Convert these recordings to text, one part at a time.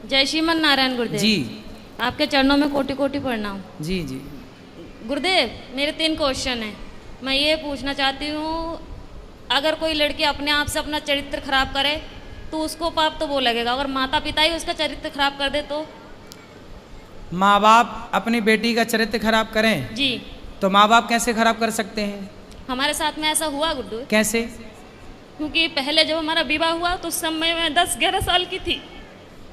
जय श्रीमन नारायण गुरुदेव जी आपके चरणों में कोटि कोटि प्रणाम। जी जी। गुरुदेव मेरे 3 क्वेश्चन हैं। मैं ये पूछना चाहती हूँ, अगर कोई लड़की अपने आप से अपना चरित्र खराब करे तो उसको पाप तो वो लगेगा, अगर माता पिता ही उसका चरित्र खराब कर दे तो? माँ बाप अपनी बेटी का चरित्र खराब करें जी। तो माँ बाप कैसे खराब कर सकते हैं? हमारे साथ में ऐसा हुआ गुड्डू, कैसे? क्योंकि पहले जब हमारा विवाह हुआ तो उस समय मैं 10-11 साल की थी।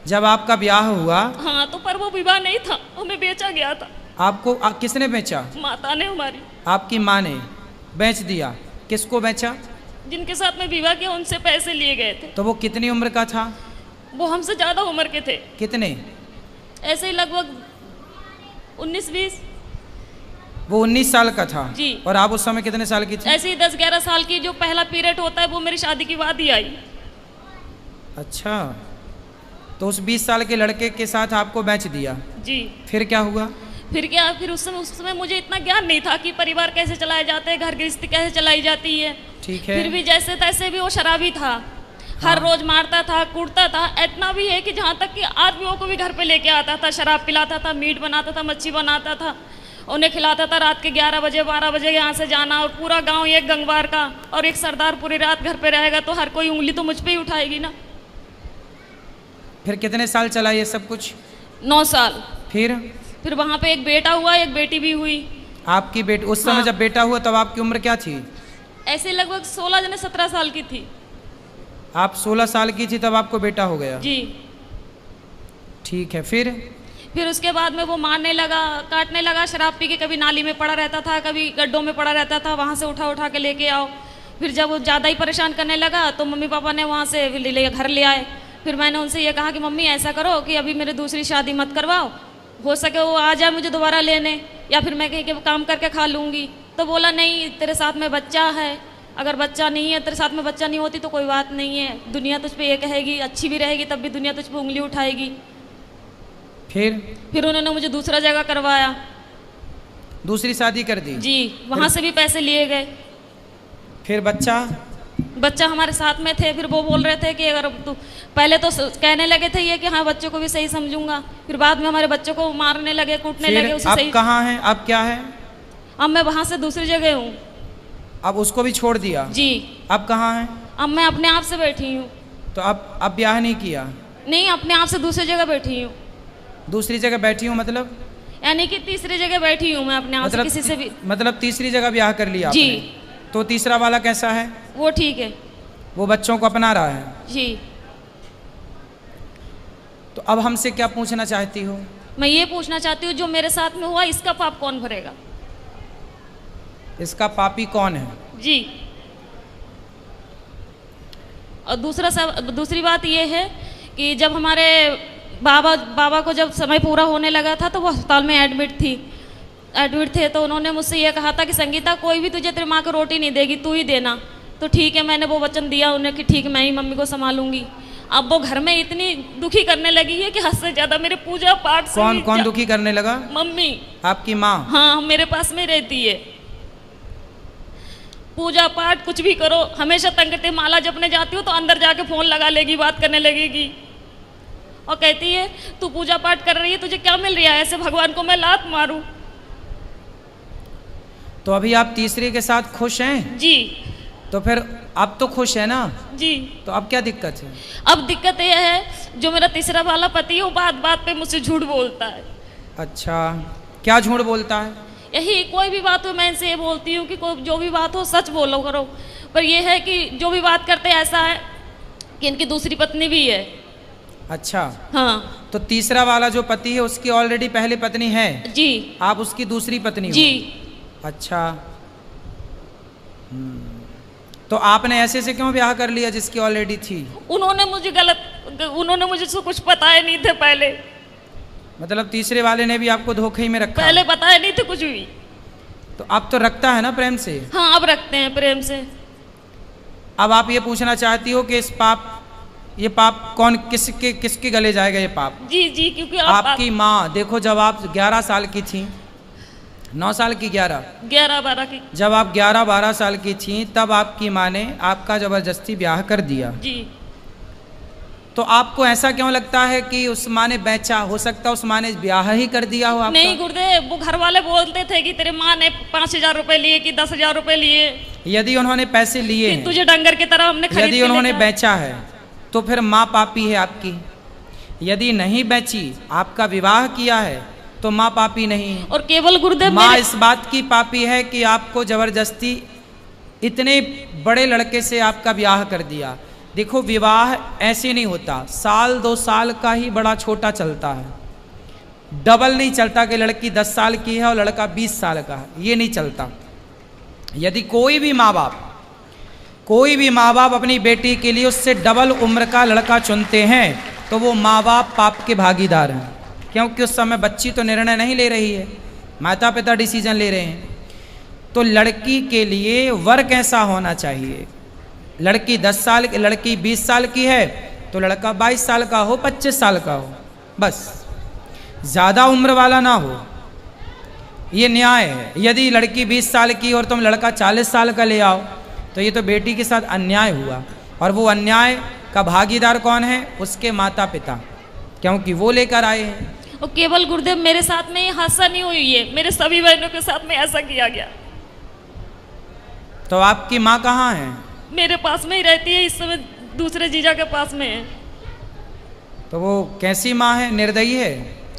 जब आपका ब्याह हुआ हाँ, तो पर वो विवाह नहीं था, हमें बेचा गया था। आपको किसने बेचा? माता ने हमारी। आपकी माँ ने बेच दिया। किसको बेचा? जिनके साथ में विवाह किया उनसे पैसे लिए गए थे। तो वो कितनी उम्र का था? वो हमसे ज्यादा उम्र के थे। कितने? ऐसे ही लगभग 19-20। वो 19 साल का था जी। और आप उस समय कितने साल की थी? ऐसे ही 10-11 साल की। जो पहला पीरियड होता है वो मेरी शादी के बाद ही आई। अच्छा, तो उस 20 साल के लड़के के साथ आपको बेच दिया। जी। फिर क्या हुआ? फिर क्या, फिर उस समय मुझे इतना ज्ञान नहीं था कि परिवार कैसे चलाए जाते हैं, घर गृहस्थी कैसे चलाई जाती है। ठीक है। फिर भी जैसे तैसे भी वो शराबी था। हर रोज मारता था, कूटता था। इतना भी है कि जहाँ तक कि आदमियों को भी घर पे लेके आता था, शराब पिलाता था, मीट बनाता था, मच्छी बनाता था, उन्हें खिलाता था। रात के 11 बजे 12 बजे यहाँ से जाना, और पूरा गांव एक गंगवार का और एक सरदार पूरी रात घर पे रहेगा तो हर कोई उंगली तो मुझ पे ही उठाएगी ना। फिर कितने साल चला ये सब कुछ? 9 साल। फिर वहाँ पे एक बेटा हुआ, एक बेटी भी हुई। आपकी बेटी उस समय हाँ। जब बेटा हुआ तब आपकी उम्र क्या थी? ऐसे लगभग 16-17 साल की थी। आप 16 साल की थी तब आपको बेटा हो गया? जी। ठीक है। फिर उसके बाद में वो मारने लगा, काटने लगा। शराब पी के कभी नाली में पड़ा रहता था, कभी गड्ढों में पड़ा रहता था, वहाँ से उठा उठा के लेके आओ। फिर जब वो ज़्यादा ही परेशान करने लगा तो मम्मी पापा ने वहाँ से घर ले आए। फिर मैंने उनसे ये कहा कि मम्मी ऐसा करो कि अभी मेरे दूसरी शादी मत करवाओ, हो सके वो आ जाए मुझे दोबारा लेने, या फिर मैं कहीं के काम करके खा लूँगी। तो बोला नहीं, तेरे साथ में बच्चा है, अगर बच्चा नहीं है, तेरे साथ में बच्चा नहीं होती तो कोई बात नहीं है, दुनिया तुझ पे ये कहेगी, अच्छी भी रहेगी तब भी दुनिया तुझ पे उंगली उठाएगी। फिर उन्होंने मुझे दूसरा जगह करवाया, दूसरी शादी कर दी? जी। वहाँ से भी पैसे लिए गए। फिर बच्चा हमारे साथ में थे। फिर वो बोल रहे थे कि अगर तू, पहले तो कहने लगे थे ये कि हाँ बच्चों को भी सही समझूंगा, फिर बाद में हमारे बच्चों को मारने लगे, कूटने लगे। उसे अब सही। कहाँ हैं? अब क्या है? अब मैं वहाँ से दूसरी जगह हूँ। अब उसको भी छोड़ दिया? जी। अब कहाँ है? अब मैं अपने आप से बैठी हूँ। तो अब ब्याह नहीं किया? नहीं, अपने आप से दूसरी जगह बैठी हूँ। दूसरी जगह बैठी हूँ मतलब? यानी कि तीसरी जगह बैठी हूँ मैं अपने आप से, किसी से भी। मतलब तीसरी जगह ब्याह कर लिया जी। आपने? तो तीसरा वाला कैसा है? वो ठीक है। वो बच्चों को अपना रहा है? जी। तो अब हमसे क्या पूछना चाहती हो? मैं ये पूछना चाहती हूँ, जो मेरे साथ में हुआ इसका पाप कौन भरेगा? इसका पापी कौन है? जी। और दूसरी बात ये है कि जब हमारे बाबा को जब समय पूरा होने लगा था तो वो अस्पताल में एडमिट थे। तो उन्होंने मुझसे ये कहा था कि संगीता, कोई भी तुझे तेरी माँ को रोटी नहीं देगी, तू ही देना। तो ठीक है, मैंने वो वचन दिया उन्हें कि ठीक, मैं ही मम्मी को संभालूंगी। अब वो घर में इतनी दुखी करने लगी है कि हद से ज्यादा मेरे पूजा पाठ से। कौन दुखी करने लगा? मम्मी। आपकी माँ? हाँ, मेरे पास में रहती है। पूजा पाठ कुछ भी करो, हमेशा तंग करती। माला जपने जाती हूँ तो अंदर जाके फोन लगा लेगी, बात करने लगेगी और कहती है तू पूजा पाठ कर रही है, तुझे क्या मिल रहा है, ऐसे भगवान को मैं लात मारूं। तो अभी आप तीसरे के साथ खुश हैं? जी। तो फिर अब तो खुश है ना? जी। तो अब क्या दिक्कत है? अब दिक्कत यह है, जो मेरा तीसरा वाला पति है वो बात बात पे मुझसे झूठ बोलता है। अच्छा, क्या झूठ बोलता है? यही, कोई भी बात हो मैं इनसे ये बोलती हूँ कि जो भी बात हो सच बोलो करो, पर यह है कि जो भी बात करते ऐसा है कि इनकी दूसरी पत्नी भी है। अच्छा। हाँ। तो तीसरा वाला जो पति है उसकी ऑलरेडी पहली पत्नी है? जी। आप उसकी दूसरी पत्नी हो? जी। अच्छा। तो आपने ऐसे से क्यों ब्याह कर लिया जिसकी ऑलरेडी थी? उन्होंने मुझे कुछ बताए नहीं थे पहले। मतलब तीसरे वाले ने भी आपको धोखे में रखा? पहले बताए नहीं थे कुछ भी। तो अब तो रखता है ना प्रेम से? हाँ, अब रखते हैं प्रेम से। अब आप ये पूछना चाहती हो कि ये पाप कौन किसके गले जाएगा ये पाप? जी जी, क्योंकि आपकी माँ। देखो, जब आप 11 साल की थी, 9 साल की, 11-12 की, जब आप 11-12 साल की थी तब आपकी माँ ने आपका जबरदस्ती ब्याह कर दिया। जी। तो आपको ऐसा क्यों लगता है कि उस माँ ने बेचा? हो सकता है उस माँ ने ब्याह ही कर दिया हो आपका? नहीं गुरुदेव, वो घर वाले बोलते थे कि तेरे माँ ने 5,000 रुपए लिए कि 10,000 रुपए लिए, यदि उन्होंने पैसे लिए कि हैं, तुझे डंगर की तरह हमने खरीद यदि के उन्होंने लेकर। बेचा है तो फिर माँ पापी है आपकी। यदि नहीं बेची, आपका विवाह किया है, तो माँ पापी नहीं है। और केवल गुरुदेव माँ मेरे- इस बात की पापी है कि आपको जबरदस्ती इतने बड़े लड़के से आपका ब्याह कर दिया। देखो, विवाह ऐसे नहीं होता, साल 2 साल का ही बड़ा छोटा चलता है, डबल नहीं चलता कि लड़की 10 साल की है और लड़का 20 साल का है, ये नहीं चलता। यदि कोई भी माँ बाप अपनी बेटी के लिए उससे डबल उम्र का लड़का चुनते हैं तो वो माँ बाप पाप के भागीदार हैं, क्योंकि उस समय बच्ची तो निर्णय नहीं ले रही है, माता पिता डिसीजन ले रहे हैं। तो लड़की के लिए वर कैसा होना चाहिए? लड़की 10 साल की, लड़की 20 साल की है तो लड़का 22 साल का हो, 25 साल का हो, बस ज़्यादा उम्र वाला ना हो, ये न्याय है। यदि लड़की 20 साल की और तुम लड़का 40 साल का ले आओ तो ये तो बेटी के साथ अन्याय हुआ, और वो अन्याय का भागीदार कौन है? उसके माता पिता, क्योंकि वो लेकर आए हैं। और केवल गुरुदेव मेरे साथ में ये हादसा नहीं हुई है, मेरे सभी बहनों के साथ में ऐसा किया गया। तो आपकी माँ कहाँ है? मेरे पास में ही रहती है, इस समय दूसरे जीजा के पास में है। तो वो कैसी माँ है? निर्दयी है?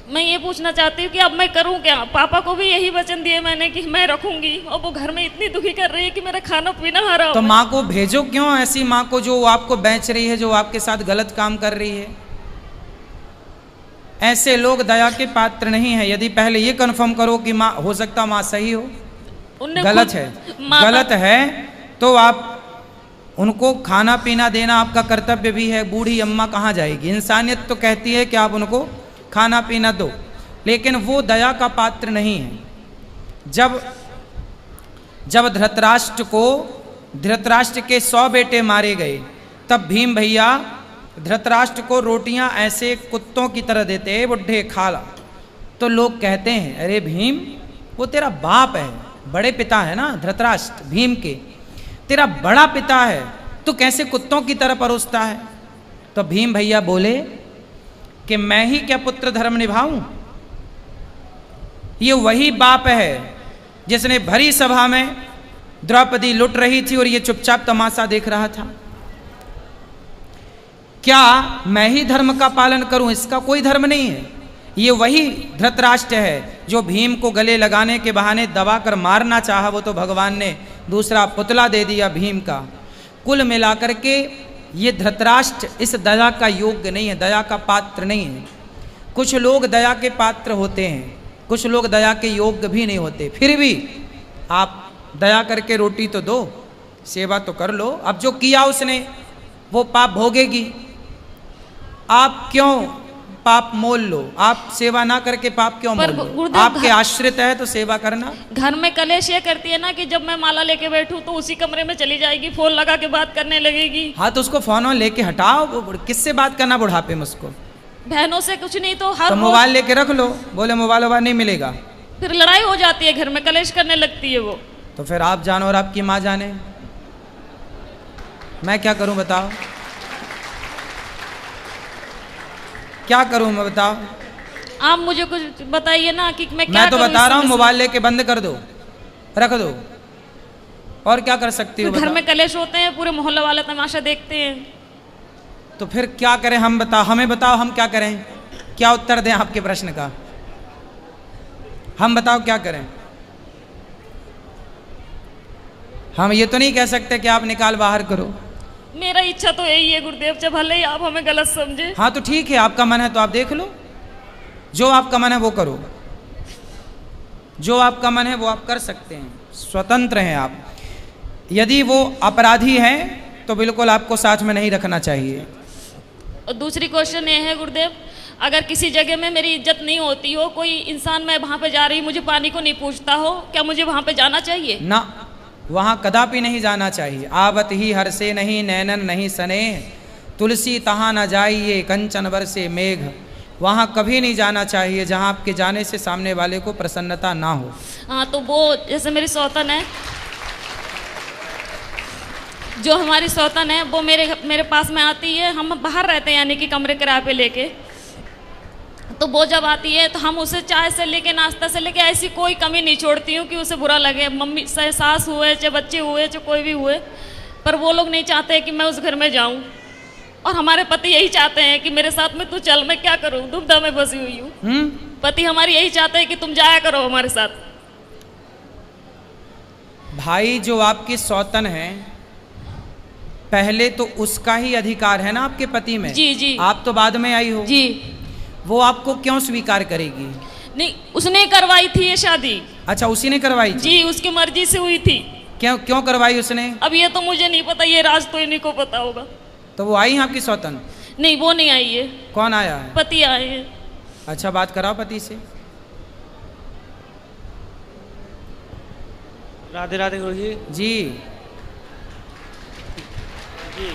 मैं ये पूछना चाहती हूँ कि अब मैं करूँ क्या? पापा को भी यही वचन दिए मैंने कि मैं रखूंगी, और वो घर में इतनी दुखी कर रही है कि मेरा खाना पीना हराम तो है। माँ को भेजो क्यों, ऐसी माँ को जो आपको बेच रही है, जो आपके साथ गलत काम कर रही है। ऐसे लोग दया के पात्र नहीं है। यदि पहले ये कन्फर्म करो कि माँ, हो सकता माँ सही हो, उनने गलत खुद है, माता- गलत है तो आप उनको खाना पीना देना आपका कर्तव्य भी है। बूढ़ी अम्मा कहाँ जाएगी? इंसानियत तो कहती है कि आप उनको खाना पीना दो, लेकिन वो दया का पात्र नहीं है। जब धृतराष्ट्र के 100 बेटे मारे गए, तब भीम भैया धृतराष्ट्र को रोटियां ऐसे कुत्तों की तरह देते, बुढ़े खा ला। तो लोग कहते हैं, अरे भीम, वो तेरा बाप है, बड़े पिता है ना धृतराष्ट्र, भीम के तेरा बड़ा पिता है, तो कैसे कुत्तों की तरह परोसता है? तो भीम भैया बोले कि मैं ही क्या पुत्र धर्म निभाऊं? ये वही बाप है जिसने भरी सभा में द्रौपदी लुट रही थी और ये चुपचाप तमाशा देख रहा था। क्या मैं ही धर्म का पालन करूं? इसका कोई धर्म नहीं है। ये वही धृतराष्ट्र है जो भीम को गले लगाने के बहाने दबा कर मारना चाहा, वो तो भगवान ने दूसरा पुतला दे दिया भीम का। कुल मिलाकर के ये धृतराष्ट्र इस दया का योग्य नहीं है, दया का पात्र नहीं है। कुछ लोग दया के पात्र होते हैं, कुछ लोग दया के योग्य भी नहीं होते। फिर भी आप दया करके रोटी तो दो, सेवा तो कर लो। अब जो किया उसने वो पाप भोगेगी। आप क्यों पाप मोल लो? आप सेवा ना करके पाप क्यों पर मोल लो? गुरुदेव, आपके आश्रित है तो सेवा करना। घर में कलेश ये करती है ना कि जब मैं माला लेके बैठूं तो उसी कमरे में चली जाएगी, फोन लगा के बात करने लगेगी। हाँ, तो उसको फोन लेके हटाओ। किससे बात करना बुढ़ापे में उसको? बहनों से कुछ नहीं तो हर तो रोज मोबाइल लेके रख लो, बोले मोबाइल वोबाइल नहीं मिलेगा, फिर लड़ाई हो जाती है, घर में कलेश करने लगती है वो। तो फिर आप जानो और आपकी माँ जाने, मैं क्या करूं बताओ? क्या करूं मैं बताओ? आप मुझे कुछ बताइए ना कि मैं क्या मैं तो करूं बता इस रहा हूँ, समय से? मोबाइल लेके बंद कर दो, रख दो, और क्या कर सकती हो फिर घर बताओ? में कलेश होते हैं, पूरे मोहल्ले वाले तमाशा देखते हैं। तो फिर क्या करें हम? बताओ, हमें बताओ हम क्या करें? क्या उत्तर दें आपके प्रश्न का? हम बताओ क्या करें? हम ये तो नहीं कह सकते कि आप निकाल बाहर करो। मेरा इच्छा तो यही है गुरुदेव, जब भले ही आप हमें गलत समझे। हाँ तो ठीक है, आपका मन है तो आप देख लो, जो आपका मन है वो करो, जो आपका मन है वो आप कर सकते हैं, स्वतंत्र हैं आप। यदि वो अपराधी हैं तो बिल्कुल आपको साथ में नहीं रखना चाहिए। और दूसरी क्वेश्चन ये है गुरुदेव, अगर किसी जगह में मेरी इज्जत नहीं होती हो, कोई इंसान मैं वहाँ पे जा रही मुझे पानी को नहीं पूछता हो, क्या मुझे वहाँ पे जाना चाहिए? ना, वहाँ कदापि नहीं जाना चाहिए। आवत ही हर से नहीं नैनन नहीं सने, तुलसी तहाँ न जाइए कंचन बरसे मेघ। वहाँ कभी नहीं जाना चाहिए जहाँ आपके जाने से सामने वाले को प्रसन्नता ना हो। हाँ, तो वो जैसे मेरी सौतन है, जो हमारी सौतन है वो मेरे पास में आती है, हम बाहर रहते हैं यानी कि कमरे किराए पे लेके, तो वो जब आती है तो हम उसे चाय से लेके नाश्ता से लेके ऐसी कोई कमी नहीं छोड़ती हूँ कि उसे बुरा लगे। मम्मी चाहे सास हुए चाहे बच्चे हुए चाहे कोई भी हुए, पर वो लोग नहीं चाहते कि मैं उस घर में जाऊँ, और हमारे पति यही चाहते हैं कि मेरे साथ में तू चल, मैं क्या करूँ, दुविधा में फंसी हुई हूँ। पति हमारी यही चाहते हैं कि तुम जाया करो हमारे साथ। भाई जो आपकी सौतन है, पहले तो उसका ही अधिकार है ना आपके पति में। जी जी। आप तो बाद में आई हो जी। वो आपको क्यों स्वीकार करेगी? नहीं, उसने करवाई थी ये शादी। अच्छा, उसी ने करवाई थी? जी, उसकी मर्जी से हुई थी। क्यों क्यों करवाई उसने? अब ये तो मुझे नहीं पता, ये राज तो इन्हीं को पता होगा। तो वो आई है आपकी सौतन? नहीं, वो नहीं आई है। कौन आया है? पति आए हैं। अच्छा, बात कराओ पति से। राधे राधे गुरु जी। जी, जी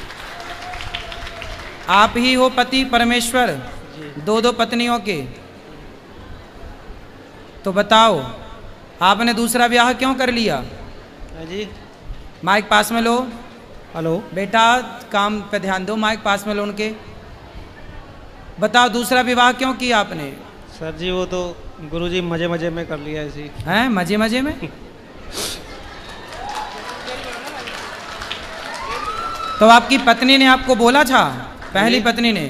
आप ही हो पति परमेश्वर जी। दो पत्नियों के? तो बताओ, आपने दूसरा ब्याह क्यों कर लिया? हाँ जी। माइक पास में लो। हेलो। बेटा काम पे ध्यान दो, माइक पास में लो उनके। बताओ, दूसरा विवाह क्यों किया आपने? सर जी वो तो गुरु जी मजे मजे में कर लिया ऐसी। हैं, मजे मजे में? तो आपकी पत्नी ने आपको बोला था, पहली पत्नी ने,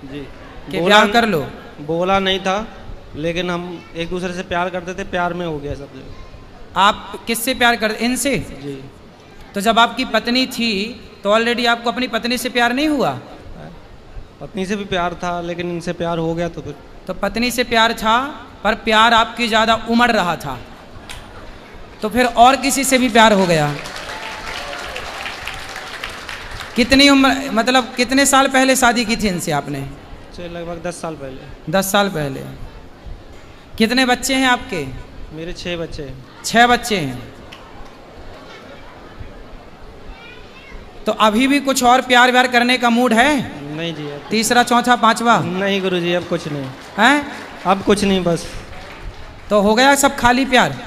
जी कि ब्याह कर लो? बोला नहीं था, लेकिन हम एक दूसरे से प्यार करते थे, प्यार में हो गया सब जगह। आप किससे प्यार करते? इनसे? जी। तो जब आपकी पत्नी थी तो ऑलरेडी आपको अपनी पत्नी से प्यार नहीं हुआ? पत्नी से भी प्यार था, लेकिन इनसे प्यार हो गया तो फिर। तो पत्नी से प्यार था, पर प्यार आपकी ज़्यादा उमड़ रहा था, तो फिर और किसी से भी प्यार हो गया। कितनी उम्र, मतलब कितने साल पहले शादी की थी इनसे आपने? लगभग 10 साल पहले। 10 साल पहले। कितने बच्चे हैं आपके? मेरे 6 बच्चे हैं। 6 बच्चे हैं। तो अभी भी कुछ और प्यार व्यार करने का मूड है? नहीं जी। अब तीसरा चौथा पांचवा? नहीं गुरु जी, अब कुछ नहीं हैं? अब कुछ नहीं, बस। तो हो गया सब खाली प्यार?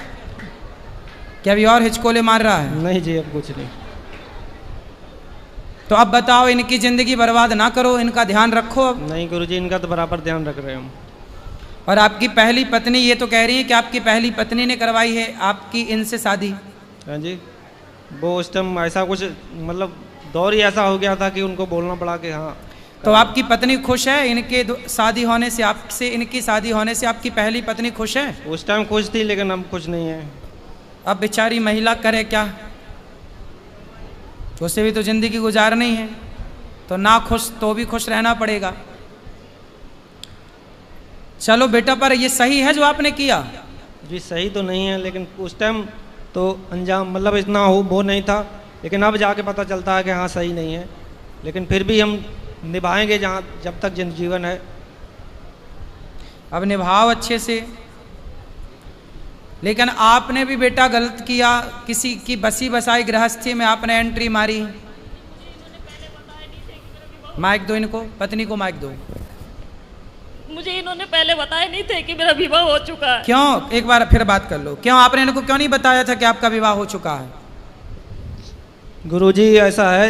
क्या अभी और हिचकोले मार रहा है? नहीं जी, अब कुछ नहीं। तो अब बताओ, इनकी जिंदगी बर्बाद ना करो, इनका ध्यान रखो अब। नहीं गुरु जी, इनका तो बराबर ध्यान रख रहे हैं हम। और आपकी पहली पत्नी ये तो कह रही है कि आपकी पहली पत्नी ने करवाई है आपकी इनसे शादी? हाँ जी। वो उस टाइम ऐसा कुछ, मतलब दौर ही ऐसा हो गया था कि उनको बोलना पड़ा कि हाँ। तो आपकी पत्नी खुश है इनके शादी होने से, आपसे इनकी शादी होने से आपकी पहली पत्नी खुश है? उस टाइम खुश थी, लेकिन अब कुछ नहीं है। अब बेचारी महिला करे क्या, उसे भी तो जिंदगी गुजारनी है, तो ना खुश तो भी खुश रहना पड़ेगा। चलो बेटा, पर ये सही है जो आपने किया? जी सही तो नहीं है, लेकिन उस टाइम तो अंजाम मतलब इतना हो वो नहीं था, लेकिन अब जाके पता चलता है कि हाँ सही नहीं है, लेकिन फिर भी हम निभाएंगे जहाँ जब तक जीवन है। अब निभाओ अच्छे से। लेकिन आपने भी बेटा गलत किया, किसी की बसी बसाई गृहस्थी में आपने एंट्री मारी। माइक दो इनको, पत्नी को माइक दो। मुझे इन्होंने पहले बताया नहीं थे कि मेरा विवाह हो चुका है। क्यों? एक बार फिर बात कर लो। क्यों आपने इनको क्यों नहीं बताया था कि आपका विवाह हो चुका है? गुरुजी ऐसा है,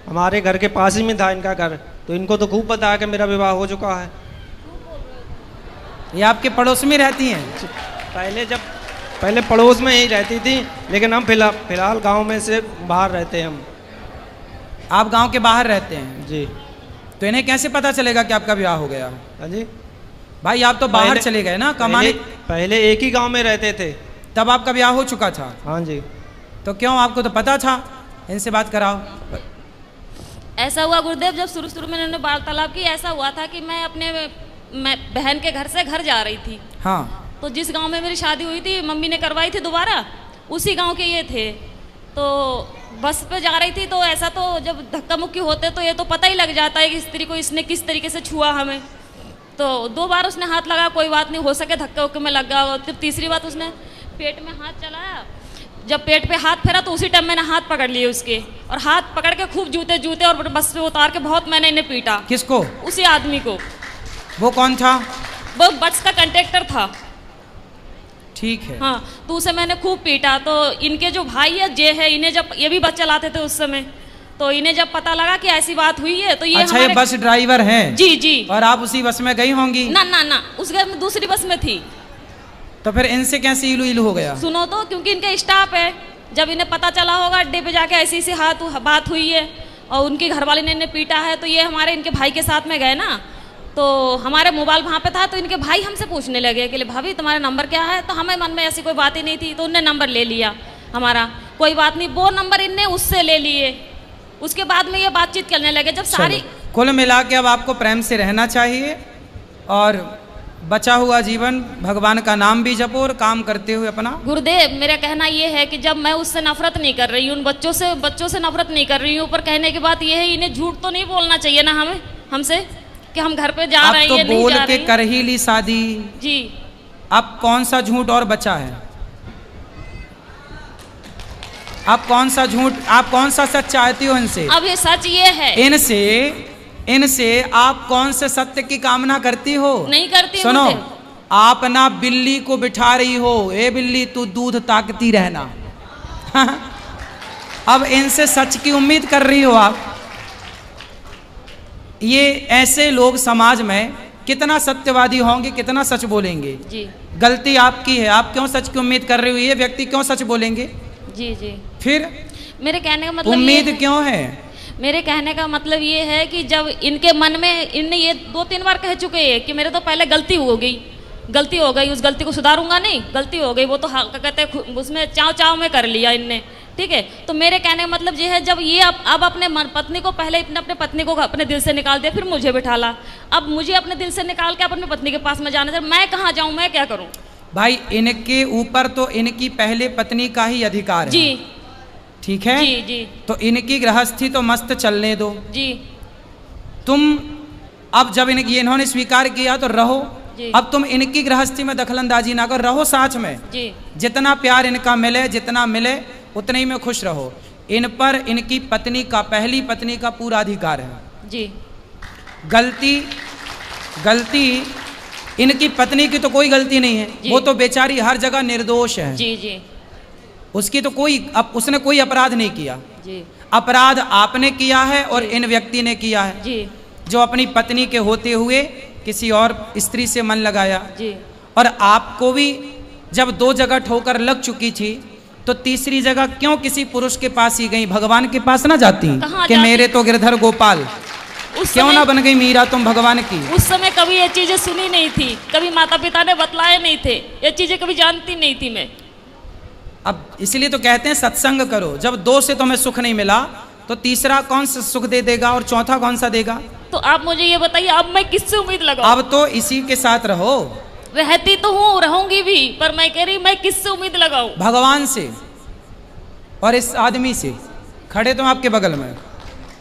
हमारे घर के पास ही में था इनका घर, तो इनको तो खूब पता है कि मेरा विवाह हो चुका है। ये आपके पड़ोस में रहती हैं? पहले पड़ोस में ही रहती थी, लेकिन हम फिलहाल गांव में से बाहर रहते हैं हम। आप गांव के बाहर रहते हैं? जी। तो इन्हें कैसे पता चलेगा कि आपका विवाह हो गया? हाँ जी। भाई आप तो बाहर चले गए ना कमाने। पहले एक ही गांव में रहते थे, तब आपका ब्याह हो चुका था? हाँ जी। तो क्यों, आपको तो पता था? इनसे बात कराओ। ऐसा हुआ गुरुदेव, जब शुरू शुरू में इन्होंने वार्तालाप की, ऐसा हुआ था कि मैं बहन के घर से घर जा रही थी। हाँ। तो जिस गांव में मेरी शादी हुई थी, मम्मी ने करवाई थी दोबारा, उसी गांव के ये थे। तो बस पे जा रही थी, तो ऐसा तो जब धक्का मुक्की होते तो ये तो पता ही लग जाता है कि स्त्री को इसने किस तरीके से छुआ हमें। तो 2 बार उसने हाथ लगा, कोई बात नहीं, हो सके धक्के उक्के में लग गया। फिर तीसरी बात उसने पेट में हाथ चलाया, जब पेट पे हाथ फेरा तो उसी टाइम मैंने हाथ पकड़ लिए उसके, और हाथ पकड़ के खूब जूते और बस पे उतार के बहुत मैंने इन्हें पीटा। किसको? उसी आदमी को। वो कौन था? वो बस का कंडक्टर था। ठीक है। हाँ, तो उसे मैंने खूब पीटा। तो इनके जो भाई है जे है, इन्हें जब ये भी बस चलाते थे उस समय, तो इन्हें जब पता लगा कि ऐसी बात हुई है तो ये अच्छा, ये बस ड्राइवर हैं? जी जी। और आप उसी बस में गई होंगी? ना ना ना, उस घर में दूसरी बस में थी। तो फिर इनसे कैसे इलू इलू हो गया? सुनो तो, क्योंकि इनके स्टाफ है, जब इन्हें पता चला होगा अड्डे पे जाके ऐसी ऐसी बात हुई है और उनकी घरवाली ने इन्हें पीटा है, तो ये हमारे इनके भाई के साथ में गए ना, तो हमारे मोबाइल वहाँ पे था, तो इनके भाई हमसे पूछने लगे कि भाभी तुम्हारा नंबर क्या है, तो हमें मन में ऐसी कोई बात ही नहीं थी, तो उनने नंबर ले लिया हमारा। कोई बात नहीं, वो नंबर इनने उससे ले लिए। उसके बाद में ये बातचीत करने लगे। जब सारी कुल मिला के अब आपको प्रेम से रहना चाहिए और बचा हुआ जीवन भगवान का नाम भी जपो और काम करते हुए अपना। गुरुदेव, मेरा कहना ये है कि जब मैं उससे नफरत नहीं कर रही हूँ, उन बच्चों से नफरत नहीं कर रही हूँ, पर कहने की बात ये है इन्हें झूठ तो नहीं बोलना चाहिए ना हमसे कि हम घर पे जा रहे हैं, तो ये नहीं बोल जा के रहे। कर ही ली शादी जी। अब कौन सा झूठ और बचा है? आप कौन सा झूठ, आप कौन सा सच चाहती हो इनसे? अब ये सच ये है, इनसे आप कौन से सत्य की कामना करती हो? नहीं करती। सुनो, आप ना बिल्ली को बिठा रही हो, ए बिल्ली तू दूध ताकती रहना। अब इनसे सच की उम्मीद कर रही हो आप। ये ऐसे लोग समाज में कितना सत्यवादी होंगे, कितना सच बोलेंगे? जी। गलती आपकी है, आप क्यों सच की उम्मीद कर रही हो? ये व्यक्ति क्यों सच बोलेंगे? जी जी। फिर मेरे कहने का मतलब उम्मीद क्यों है? मेरे कहने का मतलब ये है कि जब इनके मन में, इनने ये 2-3 बार कह चुके हैं कि मेरे तो पहले गलती हो गई, उस गलती को सुधारूंगा नहीं, गलती हो गई, वो तो कहते हैं उसमें चाव में कर लिया इनने, ठीक है। तो मेरे कहने का मतलब ये है, जब ये अब अपने पत्नी को, पहले अपने पत्नी को अपने दिल से निकाल दिया, फिर मुझे बिठाला, अब मुझे अपने दिल से निकाल के अपनी पत्नी के पास में जाना चाहिए, मैं कहाँ जाऊँ, मैं क्या करूँ? भाई इनके ऊपर तो इनकी पहले पत्नी का ही अधिकार है। जी ठीक है। जी जी। तो इनकी गृहस्थी तो मस्त चलने दो जी। तुम अब जब इन्होंने स्वीकार किया तो रहो। अब तुम इनकी गृहस्थी में दखलंदाजी ना करो, रहो साथ में। जी। जितना प्यार इनका मिले, जितना मिले उतने ही में खुश रहो। इन पर इनकी पत्नी का, पहली पत्नी का पूरा अधिकार है। जी। गलती इनकी पत्नी की तो कोई गलती नहीं है, वो तो बेचारी हर जगह निर्दोष है। जी जी। उसकी तो उसने कोई अपराध नहीं किया। जी। अपराध आपने किया है और इन व्यक्ति ने किया है। जी। जो अपनी पत्नी के होते हुए किसी और स्त्री से मन लगाया। जी। और आपको भी जब 2 जगह ठोकर लग चुकी थी तो तीसरी जगह क्यों किसी पुरुष के पास ही गई? भगवान के पास ना जाती कि मेरे तो गिरधर गोपाल, क्यों ना बन गई मीरा तुम भगवान की? उस समय कभी ये चीजें सुनी नहीं थी, कभी माता पिता ने बतलाए नहीं थे, ये चीजें कभी जानती नहीं थी मैं। अब इसलिए तो कहते हैं सत्संग करो। जब 2 से तुम्हें सुख नहीं मिला तो तीसरा कौन सा सुख दे देगा और चौथा कौन सा देगा? तो आप मुझे ये बताइए, अब मैं किससे उम्मीद लगाऊं? अब तो इसी के साथ रहो। रहती तो हूँ, रहूंगी भी, पर मैं कह रही मैं किससे उम्मीद लगाऊं? भगवान से और इस आदमी से। खड़े तो आपके बगल में,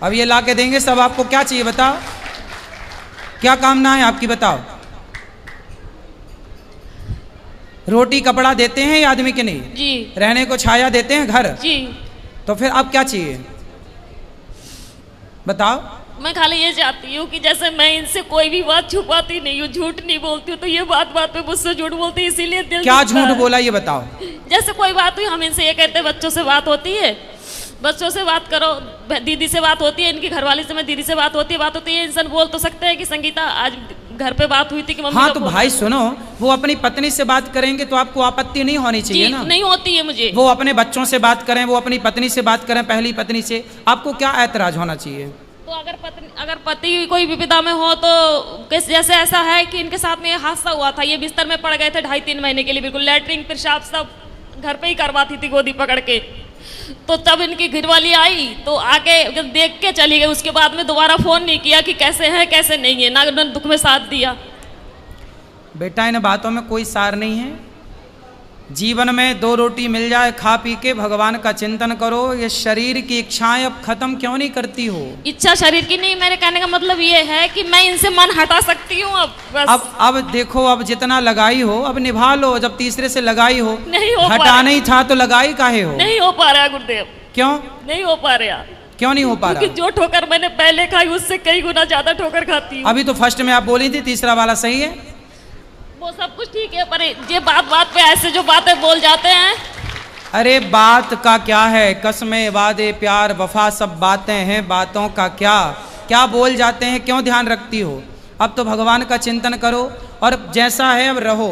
अब ये ला के देंगे सब। आपको क्या चाहिए बताओ, क्या कामना है आपकी बताओ? रोटी कपड़ा देते हैं ये आदमी के नहीं? जी। रहने को छाया देते हैं घर? जी। तो फिर अब क्या चाहिए बताओ? मैं खाली ये चाहती हूँ कि जैसे मैं इनसे कोई भी बात छुपाती नहीं हूँ, झूठ नहीं बोलती हूँ, तो ये बात पे मुझसे झूठ बोलती है, इसीलिए दिल क्या झूठ बोला ये बताओ? जैसे कोई बात हुई, हम इनसे ये कहते हैं बच्चों से बात होती है, बच्चों से बात करो, दीदी से बात होती है, इनकी घरवाली से मैं दीदी से बात होती है, इंसान बोल तो सकते हैं कि संगीता आज घर पे बात हुई थी कि मम्मी। हाँ तो भाई सुनो, वो अपनी पत्नी से बात करेंगे तो आपको आपत्ति नहीं होनी चाहिए ना? नहीं होती है मुझे। वो अपने बच्चों से बात करें, वो अपनी पत्नी से बात करें, पहली पत्नी से, आपको क्या ऐतराज होना चाहिए? तो अगर पति कोई विपदा में हो तो जैसे ऐसा है कि इनके साथ में ये हादसा हुआ था, ये बिस्तर में पड़ गए थे 2.5-3 महीने के लिए, बिल्कुल लैट्रिन पेशाब सब घर पे ही करवाती थी गोदी पकड़ के। तो तब इनकी घरवाली आई तो आके देख के चली गई, उसके बाद में दोबारा फोन नहीं किया कि कैसे है कैसे नहीं है, ना दुख में साथ दिया। बेटा इन बातों में कोई सार नहीं है। जीवन में 2 रोटी मिल जाए, खा पी के भगवान का चिंतन करो। ये शरीर की इच्छाएं अब खत्म क्यों नहीं करती हो? इच्छा शरीर की नहीं, मेरे कहने का मतलब ये है कि मैं इनसे मन हटा सकती हूँ अब बस। अब देखो, अब जितना लगाई हो अब निभा लो। जब तीसरे से लगाई हो, नहीं हो हटाना ही था तो लगाई काहे हो? नहीं हो पा रहा गुरुदेव। क्यों नहीं हो पा रहा? क्यों नहीं हो पा रहा? क्योंकि जो ठोकर मैंने पहले खाई उससे कई गुना ज्यादा ठोकर खाती हूँ। अभी तो फर्स्ट में आप बोली थी तीसरा वाला सही है, वो सब कुछ ठीक है, पर ये बात पे ऐसे जो बातें बोल जाते हैं, अरे बात का क्या है, कसमें वादे प्यार वफा सब बातें हैं, बातों का क्या क्या बोल जाते हैं, क्यों ध्यान रखती हो। अब तो भगवान का चिंतन करो और जैसा है अब रहो।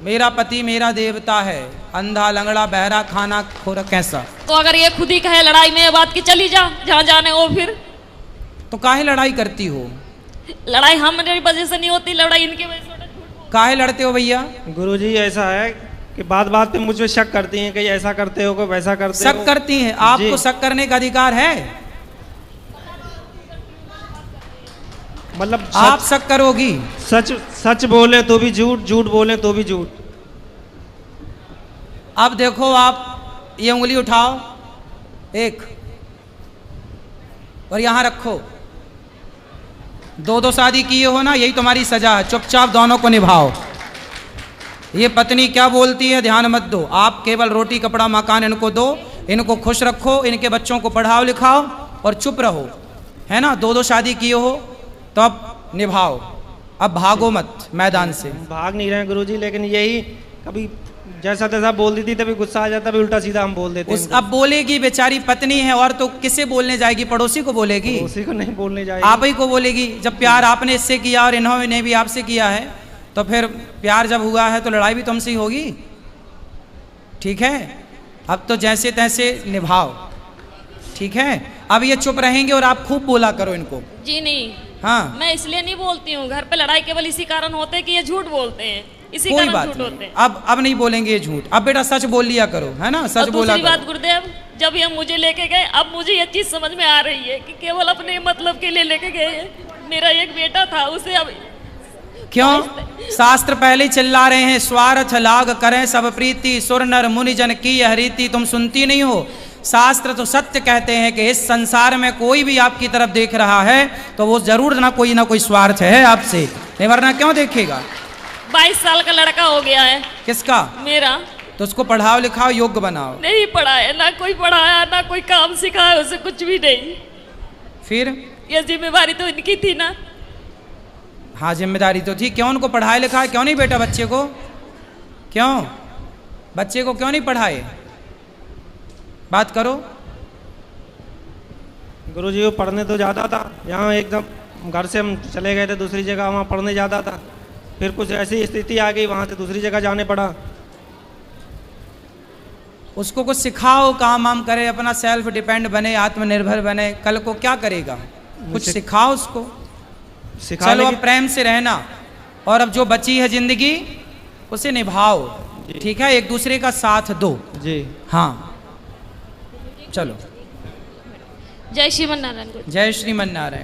मेरा पति मेरा देवता है, अंधा लंगड़ा बहरा खाना खोरा कैसा। तो अगर ये खुद ही कहे लड़ाई में ये बात की चली जा जहाँ जाने वो, फिर तो काहे लड़ाई करती हो। लड़ाई हमारी वजह से नहीं होती, लड़ाई इनकी वजह से होती। काहे लड़ते हो भैया। गुरुजी ऐसा है कि बात बात पे मुझ पे शक करती हैं कि ऐसा करते हो, कोई वैसा करते हो। शक करती हैं, आपको शक करने का अधिकार है। मतलब आप शक करोगी। सच सच बोले तो भी झूठ, झूठ बोले तो भी झूठ। अब देखो आप ये उंगली उठाओ एक और यहां रखो। दो शादी किए हो ना, यही तुम्हारी सजा है। चुपचाप दोनों को निभाओ। ये पत्नी क्या बोलती है ध्यान मत दो। आप केवल रोटी कपड़ा मकान इनको दो, इनको खुश रखो, इनके बच्चों को पढ़ाओ लिखाओ और चुप रहो, है ना। दो शादी किए हो तो अब निभाओ, अब भागो मत मैदान से। भाग नहीं रहे गुरुजी, लेकिन यही कभी जैसा तैसा बोल देती तभी गुस्सा आ जाता, भी उल्टा सीधा हम बोल देते हैं। अब बोलेगी, बेचारी पत्नी है और तो किसे बोलने जाएगी, पड़ोसी को बोलेगी, उसी को नहीं बोलने जाएगी, आप ही को बोलेगी। जब प्यार आपने इससे किया और इन्होंने भी आपसे किया है तो फिर प्यार जब हुआ है तो लड़ाई भी तुमसे ही होगी। ठीक है, अब तो जैसे तैसे निभाओ, ठीक है। अब ये चुप रहेंगे और आप खूब बोला करो इनको। जी नहीं, हाँ, मैं इसलिए नहीं बोलती हूँ। घर पे लड़ाई केवल इसी कारण होते हैं कि ये झूठ बोलते हैं, इसी कोई कारण बात झूठ होते नहीं। हैं। अब नहीं बोलेंगे ये झूठ। अब बेटा सच बोल लिया करो, है ना, सच और बोला दूसरी करो। बात गुरुदेव, जब ये मुझे लेके गए, अब मुझे ये चीज समझ में आ रही है कि केवल अपने मतलब के लिए लेके गए हैं। मेरा एक बेटा था, उसे अब क्यों शास्त्र पहले ही चिल्ला रहे हैं, स्वार्थ लाग करें सब प्रीति, सुर नर मुनि जन की यह रीति। तुम सुनती नहीं हो। शास्त्र तो सत्य कहते हैं कि इस संसार में कोई भी आपकी तरफ देख रहा है तो वो जरूर ना कोई स्वार्थ है आपसे, नहीं वरना क्यों देखेगा। 22 साल का लड़का हो गया है। किसका। मेरा। तो उसको पढ़ाओ लिखाओ, योग्य बनाओ। नहीं पढ़ाया, ना कोई पढ़ाया, ना कोई काम सिखाया उसे, कुछ भी नहीं। फिर ये जिम्मेवारी तो इनकी थी ना। हाँ जिम्मेदारी तो थी। क्यों उनको पढ़ाए लिखाए, क्यों नहीं बेटा बच्चे को, क्यों बच्चे को क्यों नहीं पढ़ाए, बात करो। गुरुजी वो पढ़ने तो जाता था, यहाँ एकदम घर से हम चले गए थे दूसरी जगह, वहाँ पढ़ने जाता था। फिर कुछ ऐसी स्थिति आ गई, वहाँ से दूसरी जगह जाने पड़ा। उसको कुछ सिखाओ, काम वाम करे, अपना सेल्फ डिपेंड बने, आत्मनिर्भर बने। कल को क्या करेगा, कुछ सिखाओ उसको। चलो अब प्रेम से रहना और अब जो बची है जिंदगी उसे निभाओ, ठीक है, एक दूसरे का साथ दो जी। हाँ चलो। जय श्रीमन नारायण। जय श्रीमन नारायण।